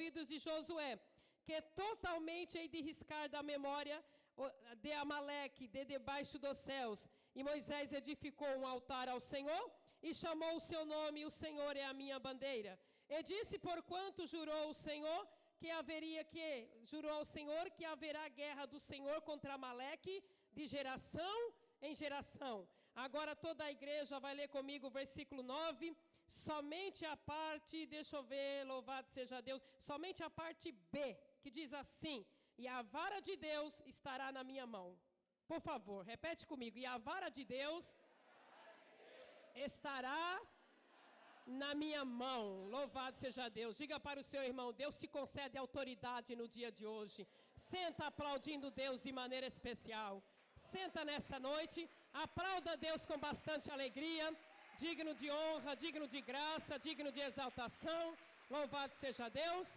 ouvidos de Josué, que totalmente hei de riscar da memória de Amaleque, de debaixo dos céus. E Moisés edificou um altar ao Senhor, e chamou o seu nome, o Senhor é a minha bandeira. E disse, porquanto jurou o Senhor, jurou ao Senhor que haverá guerra do Senhor contra Amaleque, de geração em geração. Agora toda a igreja vai ler comigo o versículo 9, somente a parte, deixa eu ver, louvado seja Deus, somente a parte B, que diz assim, e a vara de Deus estará na minha mão. Por favor, repete comigo, e a vara de Deus estará na minha mão. Louvado seja Deus. Diga para o seu irmão, Deus te concede autoridade no dia de hoje. Senta aplaudindo Deus de maneira especial. Senta nesta noite, aplauda Deus com bastante alegria, digno de honra, digno de graça, digno de exaltação. Louvado seja Deus.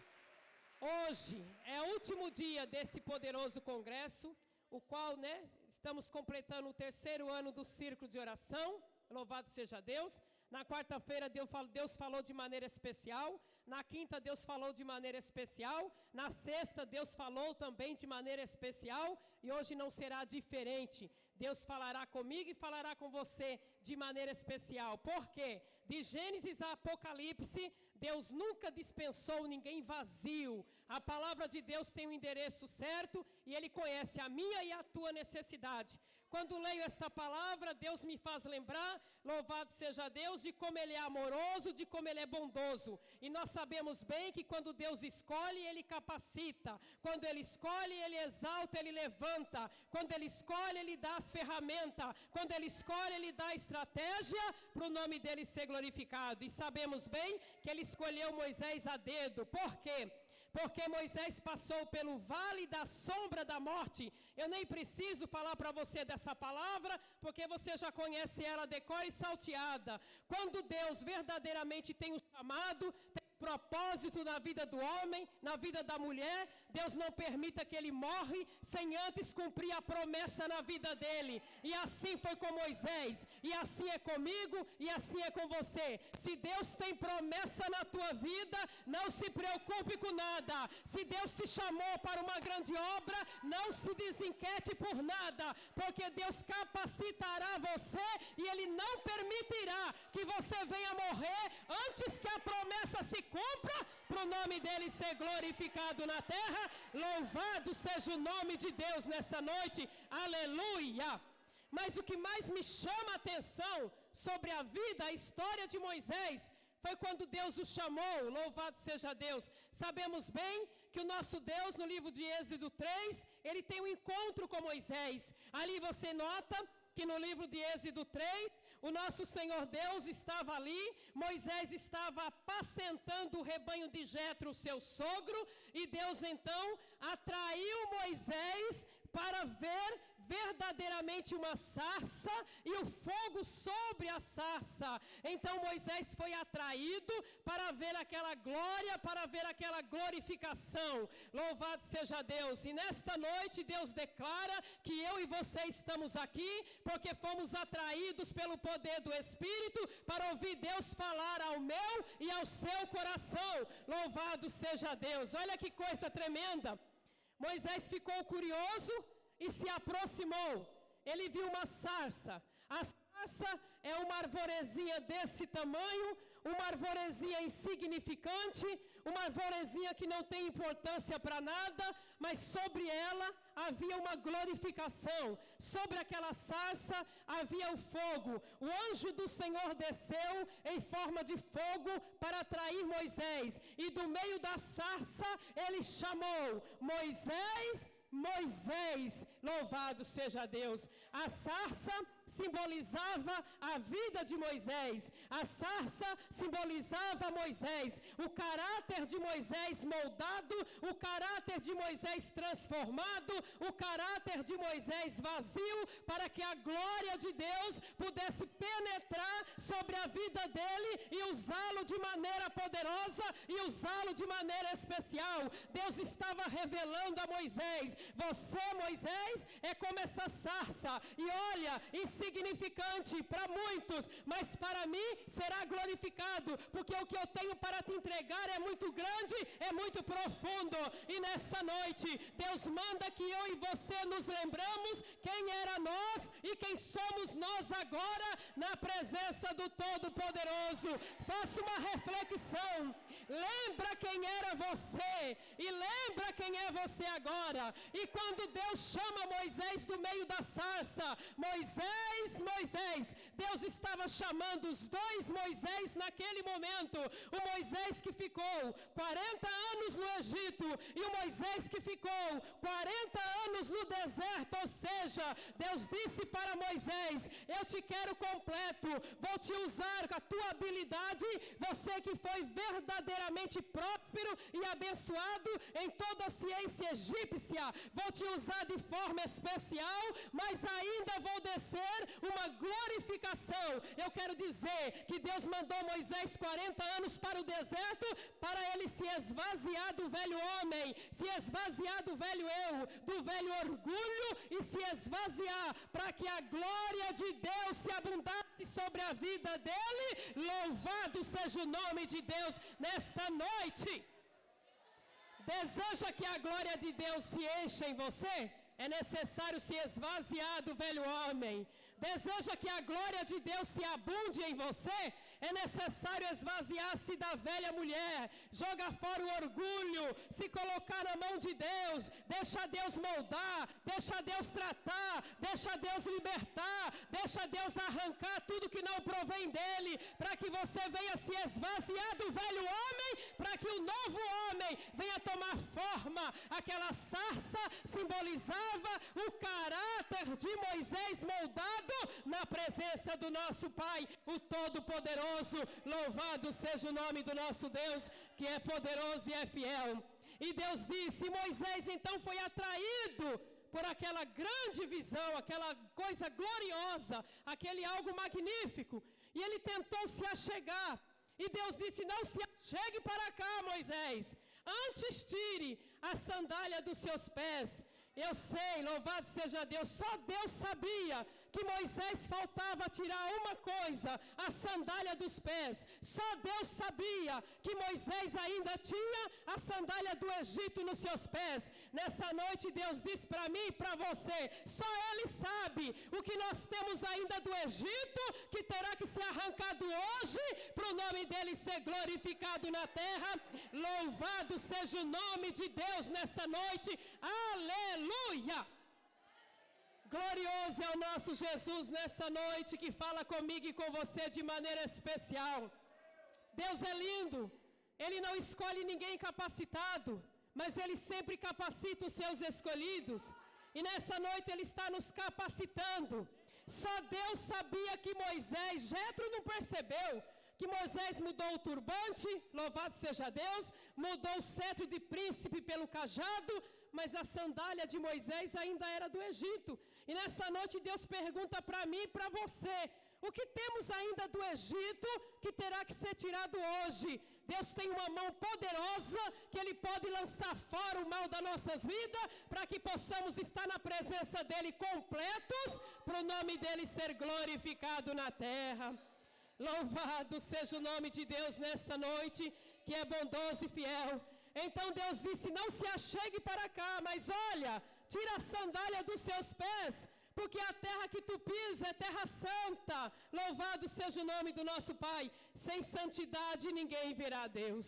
Hoje é o último dia deste poderoso congresso, o qual, estamos completando o 3º ano do círculo de oração. Louvado seja Deus. Na quarta-feira Deus falou de maneira especial. Na quinta Deus falou de maneira especial. Na sexta Deus falou também de maneira especial. E hoje não será diferente. Deus falará comigo e falará com você de maneira especial. Por quê? De Gênesis a Apocalipse, Deus nunca dispensou ninguém vazio. A palavra de Deus tem o endereço certo e Ele conhece a minha e a tua necessidade. Quando leio esta palavra, Deus me faz lembrar, louvado seja Deus, de como Ele é amoroso, de como Ele é bondoso. E nós sabemos bem que quando Deus escolhe, Ele capacita. Quando Ele escolhe, Ele exalta, Ele levanta. Quando Ele escolhe, Ele dá as ferramentas. Quando Ele escolhe, Ele dá a estratégia para o nome dEle ser glorificado. E sabemos bem que Ele escolheu Moisés a dedo. Por quê? Porque Moisés passou pelo vale da sombra da morte. Eu nem preciso falar para você dessa palavra, porque você já conhece ela de cor e salteada. Quando Deus verdadeiramente tem um chamado, tem um propósito na vida do homem, na vida da mulher, Deus não permita que ele morre sem antes cumprir a promessa na vida dele. E assim foi com Moisés, e assim é comigo, e assim é com você. Se Deus tem promessa na tua vida, não se preocupe com nada. Se Deus te chamou para uma grande obra, não se desinquiete por nada, porque Deus capacitará você e Ele não permitirá que você venha morrer antes que a promessa se cumpra, para o nome dEle ser glorificado na terra. Louvado seja o nome de Deus nessa noite, aleluia. Mas o que mais me chama a atenção sobre a vida, a história de Moisés, foi quando Deus o chamou, louvado seja Deus. Sabemos bem que o nosso Deus, no livro de Êxodo 3, ele tem um encontro com Moisés. Ali você nota que no livro de Êxodo 3, o nosso Senhor Deus estava ali, Moisés estava apacentando o rebanho de Jetro, o seu sogro, e Deus então atraiu Moisés para ver verdadeiramente uma sarça e o fogo sobre a sarça. Então Moisés foi atraído para ver aquela glória, para ver aquela glorificação. Louvado seja Deus. E nesta noite Deus declara que eu e você estamos aqui porque fomos atraídos pelo poder do Espírito para ouvir Deus falar ao meu e ao seu coração. Louvado seja Deus. Olha que coisa tremenda. Moisés ficou curioso e se aproximou. Ele viu uma sarça. A sarça é uma arvorezinha desse tamanho, uma arvorezinha insignificante, uma arvorezinha que não tem importância para nada, mas sobre ela havia uma glorificação. Sobre aquela sarça havia o fogo. O anjo do Senhor desceu em forma de fogo para atrair Moisés. E do meio da sarça ele chamou: Moisés, Moisés, louvado seja Deus. A sarça simbolizava a vida de Moisés. A sarça simbolizava Moisés. O caráter de Moisés moldado, o caráter de Moisés transformado, o caráter de Moisés vazio, para que a glória de Deus pudesse penetrar sobre a vida dele e usá-lo de maneira poderosa e usá-lo de maneira especial. Deus estava revelando a Moisés: você, Moisés, é como essa sarça, e olha, em insignificante para muitos, mas para mim será glorificado, porque o que eu tenho para te entregar é muito grande, é muito profundo. E nessa noite, Deus manda que eu e você nos lembramos quem era nós e quem somos nós agora na presença do Todo-Poderoso. Faça uma reflexão, lembra quem era você e lembra quem é você agora. E quando Deus chama Moisés do meio da sarça, Moisés, Moisés, Deus estava chamando os dois Moisés naquele momento, o Moisés que ficou 40 anos no Egito e o Moisés que ficou 40 anos no deserto. Ou seja, Deus disse para Moisés: eu te quero completo, vou te usar com a tua habilidade, você que foi verdadeiramente próspero e abençoado em toda a ciência egípcia, vou te usar de forma especial, mas ainda vou descer uma glorificação. Eu quero dizer que Deus mandou Moisés 40 anos para o deserto, para ele se esvaziar do velho homem, se esvaziar do velho eu, do velho orgulho e se esvaziar para que a glória de Deus se abundasse sobre a vida dele. Louvado seja o nome de Deus nesta noite. Deseja que a glória de Deus se encha em você? É necessário se esvaziar do velho homem. Deseja que a glória de Deus se abunde em você? É necessário esvaziar-se da velha mulher, jogar fora o orgulho, se colocar na mão de Deus, deixa Deus moldar, deixa Deus tratar, deixa Deus libertar, deixa Deus arrancar tudo que não provém dele, para que você venha se esvaziar do velho homem, para que o novo homem venha tomar forma. Aquela sarça simbolizava o caráter de Moisés moldado na presença do nosso Pai, o Todo-Poderoso. Louvado seja o nome do nosso Deus, que é poderoso e é fiel. E Deus disse: Moisés então foi atraído por aquela grande visão, aquela coisa gloriosa, aquele algo magnífico, e ele tentou se achegar, e Deus disse: não se achegue para cá, Moisés, antes tire a sandália dos seus pés. Eu sei, louvado seja Deus, só Deus sabia que Moisés faltava tirar uma coisa, a sandália dos pés. Só Deus sabia que Moisés ainda tinha a sandália do Egito nos seus pés. Nessa noite Deus diz para mim e para você: só Ele sabe o que nós temos ainda do Egito, que terá que ser arrancado hoje, para o nome dEle ser glorificado na terra. Louvado seja o nome de Deus nessa noite. Aleluia! Glorioso é o nosso Jesus nessa noite, que fala comigo e com você de maneira especial. Deus é lindo, Ele não escolhe ninguém capacitado, mas Ele sempre capacita os seus escolhidos. E nessa noite Ele está nos capacitando. Só Deus sabia que Moisés, Jetro não percebeu que Moisés mudou o turbante, louvado seja Deus, mudou o cetro de príncipe pelo cajado, mas a sandália de Moisés ainda era do Egito. E nessa noite Deus pergunta para mim e para você: o que temos ainda do Egito que terá que ser tirado hoje? Deus tem uma mão poderosa que Ele pode lançar fora o mal das nossas vidas, para que possamos estar na presença dEle completos, para o nome dEle ser glorificado na terra. Louvado seja o nome de Deus nesta noite, que é bondoso e fiel. Então Deus disse: não se achegue para cá, mas olha, tira a sandália dos seus pés, porque a terra que tu pisas é terra santa. Louvado seja o nome do nosso Pai. Sem santidade ninguém verá a Deus.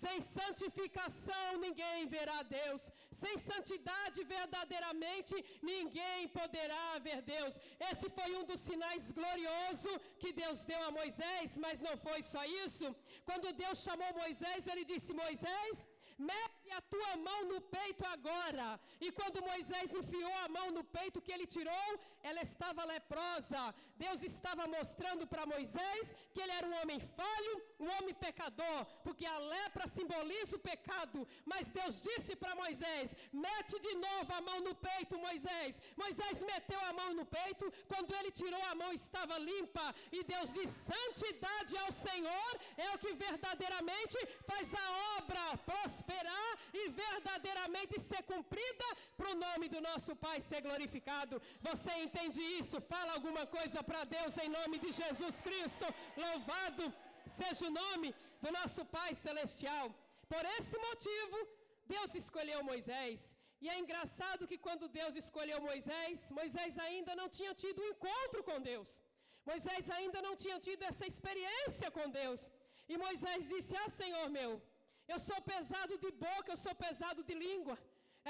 Sem santificação ninguém verá a Deus. Sem santidade verdadeiramente ninguém poderá ver Deus. Esse foi um dos sinais gloriosos que Deus deu a Moisés, mas não foi só isso. Quando Deus chamou Moisés, Ele disse: Moisés, mete a tua mão no peito agora. E quando Moisés enfiou a mão no peito, que ele tirou, ela estava leprosa. Deus estava mostrando para Moisés que ele era um homem falho, um homem pecador, porque a lepra simboliza o pecado. Mas Deus disse para Moisés: mete de novo a mão no peito, Moisés. Moisés meteu a mão no peito, quando ele tirou a mão estava limpa. E Deus diz: santidade ao Senhor é o que verdadeiramente faz a obra prosperar e verdadeiramente ser cumprida para o nome do nosso Pai ser glorificado. Você entende isso? Fala alguma coisa para Deus em nome de Jesus Cristo. Louvado seja o nome do nosso Pai Celestial. Por esse motivo, Deus escolheu Moisés. E é engraçado que quando Deus escolheu Moisés, Moisés ainda não tinha tido um encontro com Deus. Moisés ainda não tinha tido essa experiência com Deus. E Moisés disse: ah, Senhor meu, eu sou pesado de boca, eu sou pesado de língua.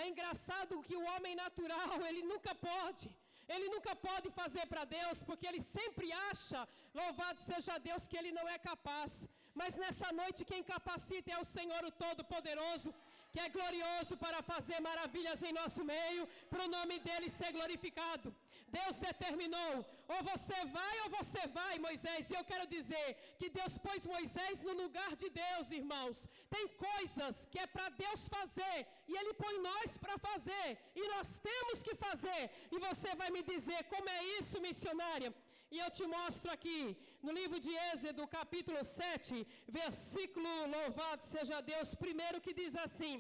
É engraçado que o homem natural, ele nunca pode fazer para Deus, porque ele sempre acha, louvado seja Deus, que ele não é capaz. Mas nessa noite quem capacita é o Senhor o Todo-Poderoso, que é glorioso para fazer maravilhas em nosso meio, para o nome dele ser glorificado. Deus determinou, ou você vai, Moisés. E eu quero dizer que Deus pôs Moisés no lugar de Deus, irmãos. Tem coisas que é para Deus fazer, e ele põe nós para fazer, e nós temos que fazer. E você vai me dizer: como é isso, missionária? E eu te mostro aqui, no livro de Êxodo, capítulo 7, versículo, louvado seja Deus, primeiro, que diz assim: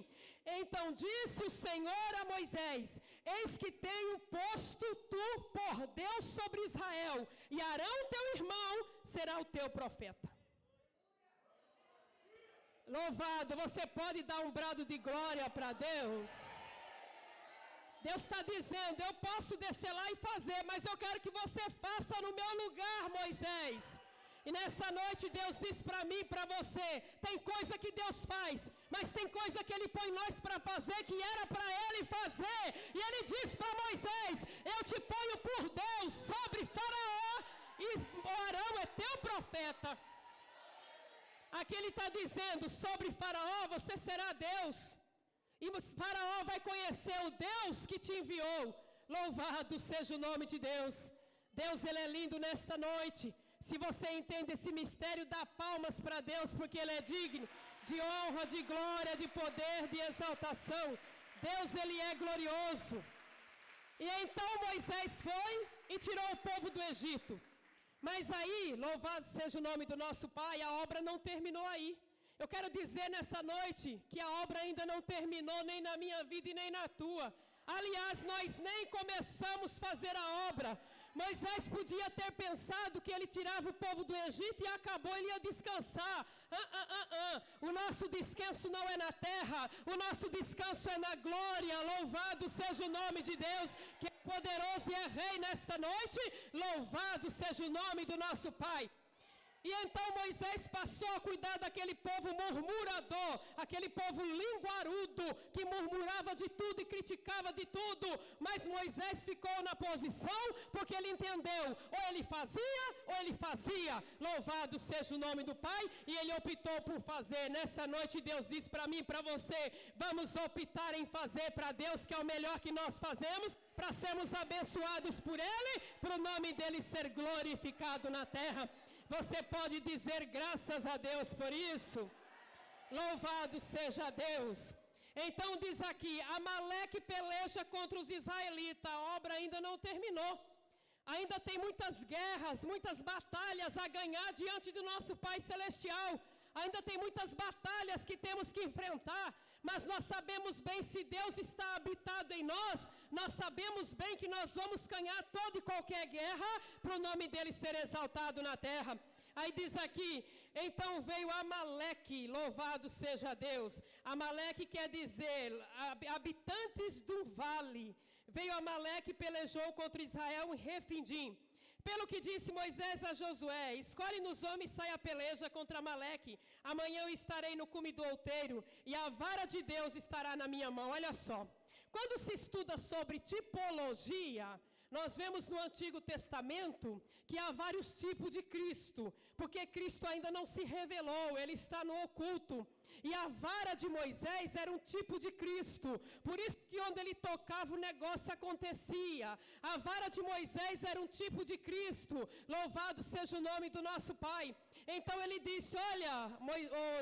então disse o Senhor a Moisés: eis que tenho posto tu por Deus sobre Israel, e Arão teu irmão será o teu profeta. Louvado, você pode dar um brado de glória para Deus? Deus está dizendo: eu posso descer lá e fazer, mas eu quero que você faça no meu lugar, Moisés. E nessa noite Deus diz para mim e para você: tem coisa que Deus faz, mas tem coisa que Ele põe nós para fazer, que era para Ele fazer. E Ele diz para Moisés: eu te ponho por Deus sobre Faraó, e Arão é teu profeta. Aqui Ele está dizendo: sobre Faraó você será Deus. E Faraó vai conhecer o Deus que te enviou. Louvado seja o nome de Deus. Deus, Ele é lindo nesta noite. Se você entende esse mistério, dá palmas para Deus, porque Ele é digno de honra, de glória, de poder, de exaltação. Deus, Ele é glorioso. E então Moisés foi e tirou o povo do Egito. Mas aí, louvado seja o nome do nosso Pai, a obra não terminou aí. Eu quero dizer nessa noite que a obra ainda não terminou, nem na minha vida e nem na tua. Aliás, nós nem começamos a fazer a obra. Moisés podia ter pensado que ele tirava o povo do Egito e acabou, ele ia descansar. O nosso descanso não é na terra, o nosso descanso é na glória. Louvado seja o nome de Deus, que é poderoso e é rei nesta noite. Louvado seja o nome do nosso Pai. E então Moisés passou a cuidar daquele povo murmurador, aquele povo linguarudo, que murmurava de tudo e criticava de tudo. Mas Moisés ficou na posição, porque ele entendeu: ou ele fazia. Louvado seja o nome do Pai, e ele optou por fazer. Nessa noite Deus diz para mim e para você: vamos optar em fazer para Deus, que é o melhor que nós fazemos, para sermos abençoados por Ele, para o nome dEle ser glorificado na terra. Você pode dizer graças a Deus por isso? Louvado seja Deus. Então diz aqui: Amaleque peleja contra os israelitas. A obra ainda não terminou. Ainda tem muitas guerras, muitas batalhas a ganhar diante do nosso Pai Celestial. Ainda tem muitas batalhas que temos que enfrentar. Mas nós sabemos bem, se Deus está habitado em nós sabemos bem que nós vamos ganhar toda e qualquer guerra, para o nome dEle ser exaltado na terra. Aí diz aqui: então veio Amaleque, louvado seja Deus. Amaleque quer dizer habitantes do vale. Veio Amaleque e pelejou contra Israel em Refidim. Pelo que disse Moisés a Josué: escolhe-nos homens e sai a peleja contra Amaleque. Amanhã eu estarei no cume do outeiro, e a vara de Deus estará na minha mão. Olha só, quando se estuda sobre tipologia, nós vemos no Antigo Testamento que há vários tipos de Cristo, porque Cristo ainda não se revelou, Ele está no oculto. E a vara de Moisés era um tipo de Cristo, por isso que onde ele tocava o negócio acontecia. A vara de Moisés era um tipo de Cristo. Louvado seja o nome do nosso Pai. Então ele disse: olha,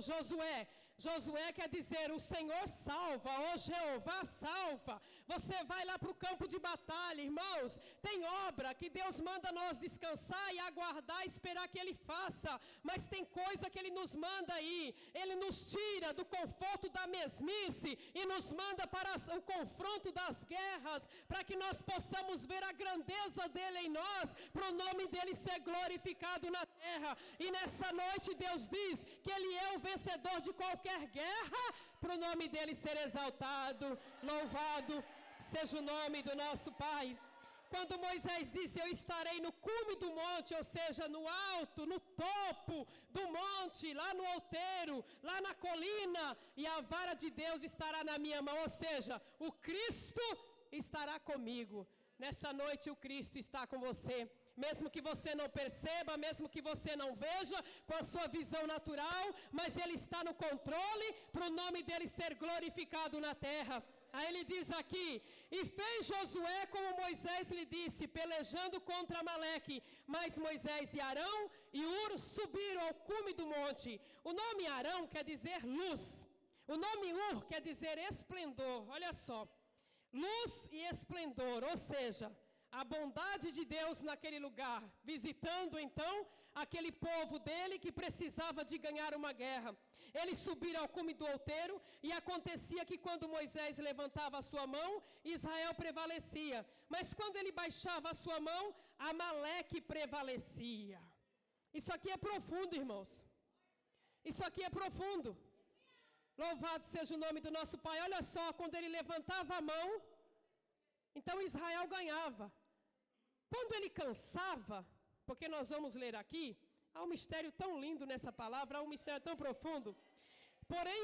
Josué, Josué quer dizer, o Senhor salva, ou Jeová salva. Você vai lá para o campo de batalha, irmãos. Tem obra que Deus manda nós descansar e aguardar, esperar que Ele faça. Mas tem coisa que Ele nos manda aí. Ele nos tira do conforto da mesmice e nos manda para o confronto das guerras, para que nós possamos ver a grandeza dEle em nós, para o nome dEle ser glorificado na terra. E nessa noite Deus diz que Ele é o vencedor de qualquer guerra, para o nome dEle ser exaltado, louvado seja o nome do nosso Pai. Quando Moisés disse, eu estarei no cume do monte, ou seja, no alto, no topo do monte, lá no outeiro, lá na colina, e a vara de Deus estará na minha mão, ou seja, o Cristo estará comigo. Nessa noite o Cristo está com você. Mesmo que você não perceba, mesmo que você não veja com a sua visão natural, mas Ele está no controle, para o nome dEle ser glorificado na terra. Aí ele diz aqui, e fez Josué como Moisés lhe disse, pelejando contra Amaleque. Mas Moisés e Arão e Ur subiram ao cume do monte. O nome Arão quer dizer luz. O nome Ur quer dizer esplendor. Olha só, luz e esplendor, ou seja, a bondade de Deus naquele lugar, visitando então aquele povo dele que precisava de ganhar uma guerra. Eles subiram ao cume do outeiro e acontecia que quando Moisés levantava a sua mão, Israel prevalecia. Mas quando ele baixava a sua mão, Amaleque prevalecia. Isso aqui é profundo, irmãos. Isso aqui é profundo. Louvado seja o nome do nosso Pai. Olha só, quando ele levantava a mão, então Israel ganhava. Quando ele cansava, porque nós vamos ler aqui, há um mistério tão lindo nessa palavra, há um mistério tão profundo. Porém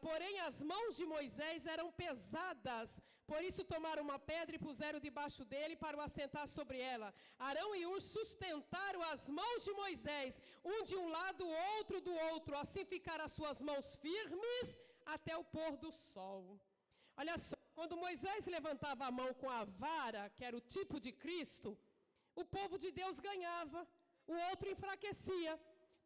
porém as mãos de Moisés eram pesadas, por isso tomaram uma pedra e puseram debaixo dele para o assentar sobre ela. Arão e Ur sustentaram as mãos de Moisés, um de um lado, outro do outro, assim ficaram as suas mãos firmes até o pôr do sol. Olha só, quando Moisés levantava a mão com a vara, que era o tipo de Cristo, o povo de Deus ganhava, o outro enfraquecia.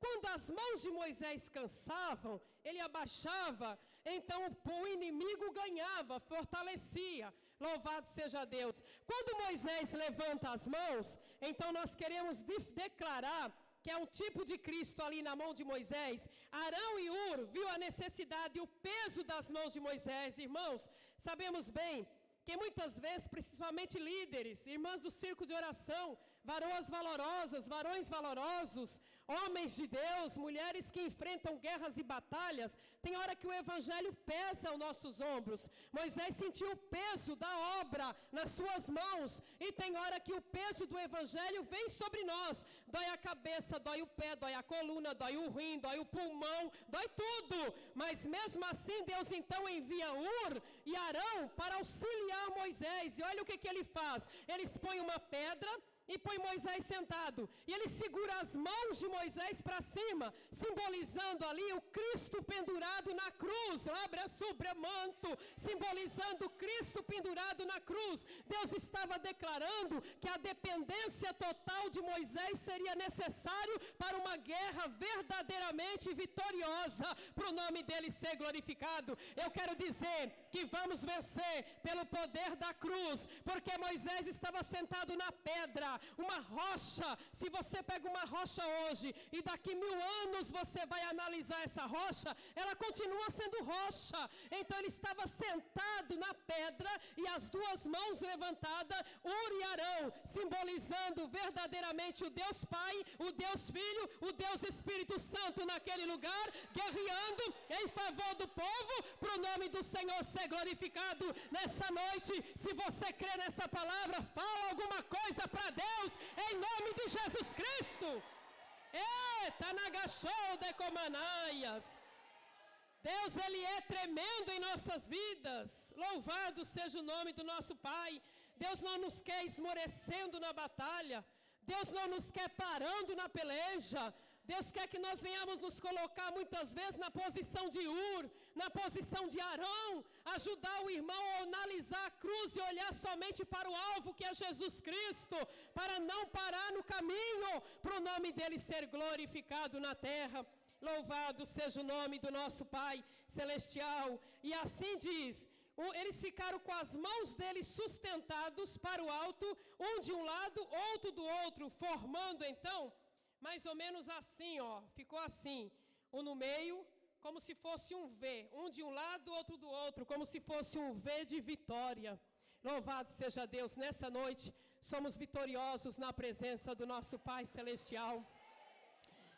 Quando as mãos de Moisés cansavam, ele abaixava, então o inimigo ganhava, fortalecia. Louvado seja Deus. Quando Moisés levanta as mãos, então nós queremos declarar que é um tipo de Cristo ali na mão de Moisés. Arão e Ur viu a necessidade e o peso das mãos de Moisés. Irmãos, sabemos bem que muitas vezes, principalmente líderes, irmãs do circo de oração, varoas valorosas, varões valorosos, homens de Deus, mulheres que enfrentam guerras e batalhas, tem hora que o evangelho pesa aos nossos ombros. Moisés sentiu o peso da obra nas suas mãos, e tem hora que o peso do evangelho vem sobre nós. Dói a cabeça, dói o pé, dói a coluna, dói o rim, dói o pulmão, dói tudo. Mas mesmo assim Deus então envia Ur e Arão para auxiliar Moisés. E olha o que ele faz. Eles põem uma pedra e põe Moisés sentado, e ele segura as mãos de Moisés para cima, simbolizando ali o Cristo pendurado na cruz, abre sobre manto, simbolizando o Cristo pendurado na cruz. Deus estava declarando que a dependência total de Moisés seria necessário para uma guerra verdadeiramente vitoriosa, para o nome dele ser glorificado. Eu quero dizer que vamos vencer pelo poder da cruz, porque Moisés estava sentado na pedra, uma rocha. Se você pega uma rocha hoje e daqui 1000 anos você vai analisar essa rocha, ela continua sendo rocha. Então ele estava sentado na pedra e as duas mãos levantadas, Ur e Arão, simbolizando verdadeiramente o Deus Pai, o Deus Filho, o Deus Espírito Santo naquele lugar, guerreando em favor do povo, para o nome do Senhor ser glorificado nessa noite. Se você crê nessa palavra, fala alguma coisa para Deus, em nome de Jesus Cristo. Eita, nagachou de comanaias. Deus, Ele é tremendo em nossas vidas. Louvado seja o nome do nosso Pai. Deus não nos quer esmorecendo na batalha. Deus não nos quer parando na peleja. Deus quer que nós venhamos nos colocar muitas vezes na posição de Ur, na posição de Arão, ajudar o irmão a analisar a cruz e olhar somente para o alvo que é Jesus Cristo, para não parar no caminho, para o nome dele ser glorificado na terra. Louvado seja o nome do nosso Pai Celestial. E assim diz, eles ficaram com as mãos deles sustentados para o alto, um de um lado, outro do outro, formando então, mais ou menos assim, ó, ficou assim, um no meio, como se fosse um V, um de um lado, outro do outro, como se fosse um V de vitória. Louvado seja Deus, nessa noite somos vitoriosos na presença do nosso Pai Celestial.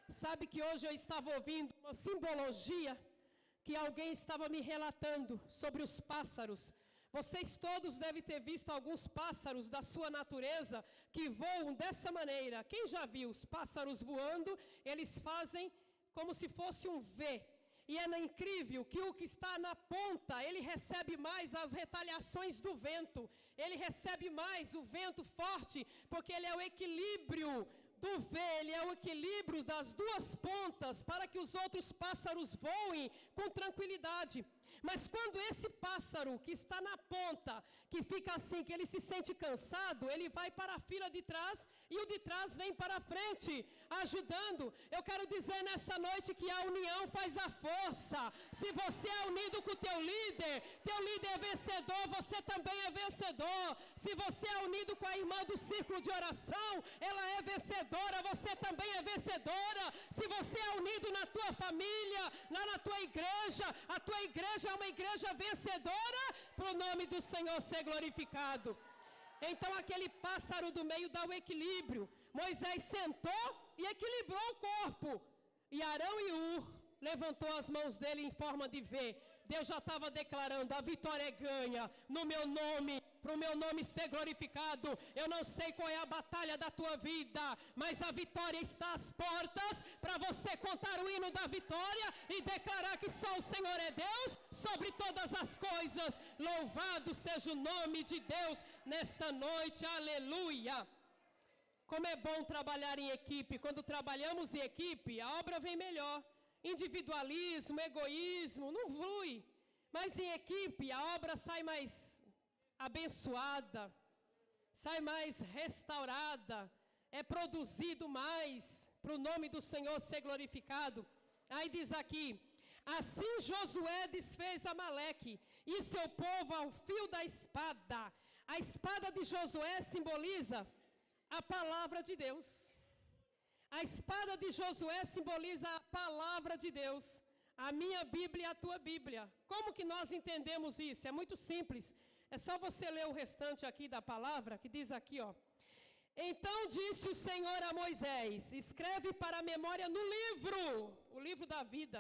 Sabe que hoje eu estava ouvindo uma simbologia que alguém estava me relatando sobre os pássaros. Vocês todos devem ter visto alguns pássaros da sua natureza que voam dessa maneira. Quem já viu os pássaros voando, eles fazem como se fosse um V. E é incrível que o que está na ponta, ele recebe mais as retaliações do vento. Ele recebe mais o vento forte, porque ele é o equilíbrio do V, ele é o equilíbrio das duas pontas, para que os outros pássaros voem com tranquilidade. Mas quando esse pássaro que está na ponta, que fica assim, que ele se sente cansado, ele vai para a fila de trás e o de trás vem para a frente, ajudando. Eu quero dizer nessa noite que a união faz a força. Se você é unido com o teu líder é vencedor, você também é vencedor. Se você é unido com a irmã do círculo de oração, ela é vencedora, você também é vencedora. Se você é unido na tua família, lá na tua igreja, a tua igreja é uma igreja vencedora, para o nome do Senhor ser glorificado. Então aquele pássaro do meio dá o equilíbrio. Moisés sentou e equilibrou o corpo. E Arão e Ur levantou as mãos dele em forma de V. Deus já estava declarando, a vitória é ganha no meu nome, para o meu nome ser glorificado. Eu não sei qual é a batalha da tua vida, mas a vitória está às portas, para você contar o hino da vitória e declarar que só o Senhor é Deus sobre todas as coisas. Louvado seja o nome de Deus nesta noite, aleluia. Como é bom trabalhar em equipe. Quando trabalhamos em equipe, a obra vem melhor. Individualismo, egoísmo, não flui. Mas em equipe, a obra sai mais abençoada, sai mais restaurada, é produzido mais, para o nome do Senhor ser glorificado. Aí diz aqui, assim Josué desfez Amaleque e seu povo ao fio da espada. A espada de Josué simboliza a palavra de Deus. A espada de Josué simboliza a palavra de Deus. A minha Bíblia e a tua Bíblia. Como que nós entendemos isso? É muito simples. É só você ler o restante aqui da palavra, que diz aqui, ó. Então disse o Senhor a Moisés, escreve para a memória no livro, o livro da vida,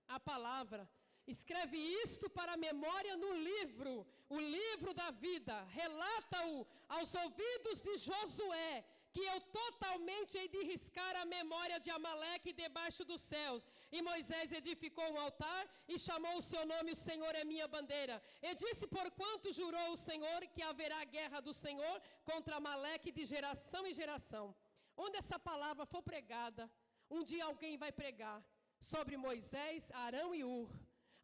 a palavra. Escreve isto para a memória no livro, o livro da vida. Relata-o aos ouvidos de Josué, que eu totalmente hei de riscar a memória de Amaleque debaixo dos céus. E Moisés edificou um altar e chamou o seu nome, o Senhor é minha bandeira. E disse, porquanto jurou o Senhor que haverá guerra do Senhor contra Amaleque de geração em geração. Onde essa palavra for pregada, um dia alguém vai pregar sobre Moisés, Arão e Ur.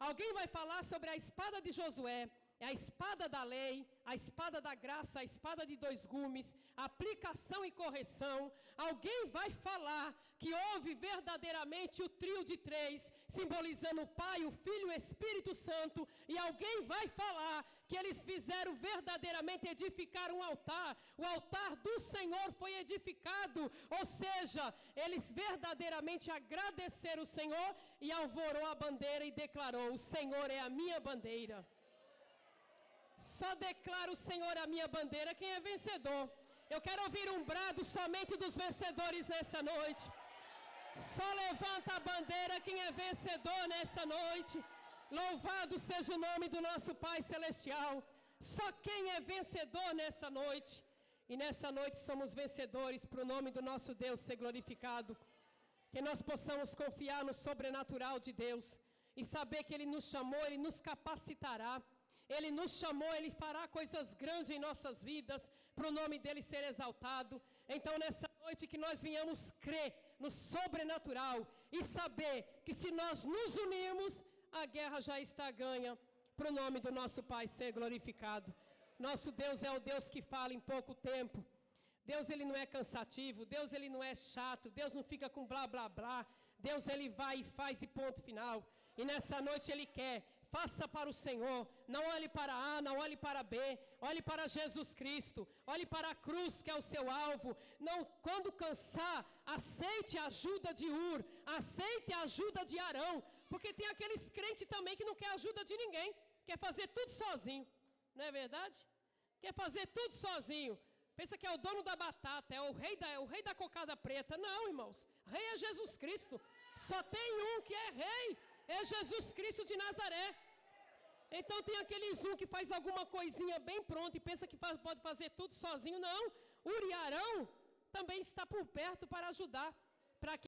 Alguém vai falar sobre a espada de Josué. É a espada da lei, a espada da graça, a espada de dois gumes, aplicação e correção. Alguém vai falar que houve verdadeiramente o trio de três, simbolizando o Pai, o Filho e o Espírito Santo. E alguém vai falar que eles fizeram verdadeiramente edificar um altar. O altar do Senhor foi edificado, ou seja, eles verdadeiramente agradeceram o Senhor e alvorou a bandeira e declarou, o Senhor é a minha bandeira. Só declara o Senhor a minha bandeira quem é vencedor. Eu quero ouvir um brado somente dos vencedores nessa noite. Só levanta a bandeira quem é vencedor nessa noite. Louvado seja o nome do nosso Pai Celestial. Só quem é vencedor nessa noite. E nessa noite somos vencedores para o nome do nosso Deus ser glorificado. Que nós possamos confiar no sobrenatural de Deus. E saber que Ele nos chamou, Ele nos capacitará. Ele nos chamou, Ele fará coisas grandes em nossas vidas, para o nome dEle ser exaltado. Então nessa noite que nós venhamos crer no sobrenatural e saber que se nós nos unirmos, a guerra já está ganha, para o nome do nosso Pai ser glorificado. Nosso Deus é o Deus que fala em pouco tempo. Deus, Ele não é cansativo, Deus, Ele não é chato, Deus não fica com blá, blá, blá. Deus, Ele vai e faz e ponto final. E nessa noite Ele quer, faça para o Senhor, não olhe para A, não olhe para B, olhe para Jesus Cristo, olhe para a cruz que é o seu alvo. Não, quando cansar, aceite a ajuda de Ur, aceite a ajuda de Arão, porque tem aqueles crentes também que não quer ajuda de ninguém, quer fazer tudo sozinho, não é verdade? Quer fazer tudo sozinho. Pensa que é o dono da batata, é o rei da cocada preta. Não, irmãos, rei é Jesus Cristo. Só tem um que é rei, é Jesus Cristo de Nazaré. Então tem aqueles que faz alguma coisinha bem pronta e pensa que pode fazer tudo sozinho. Não, Ur e Arão também está por perto para ajudar, para que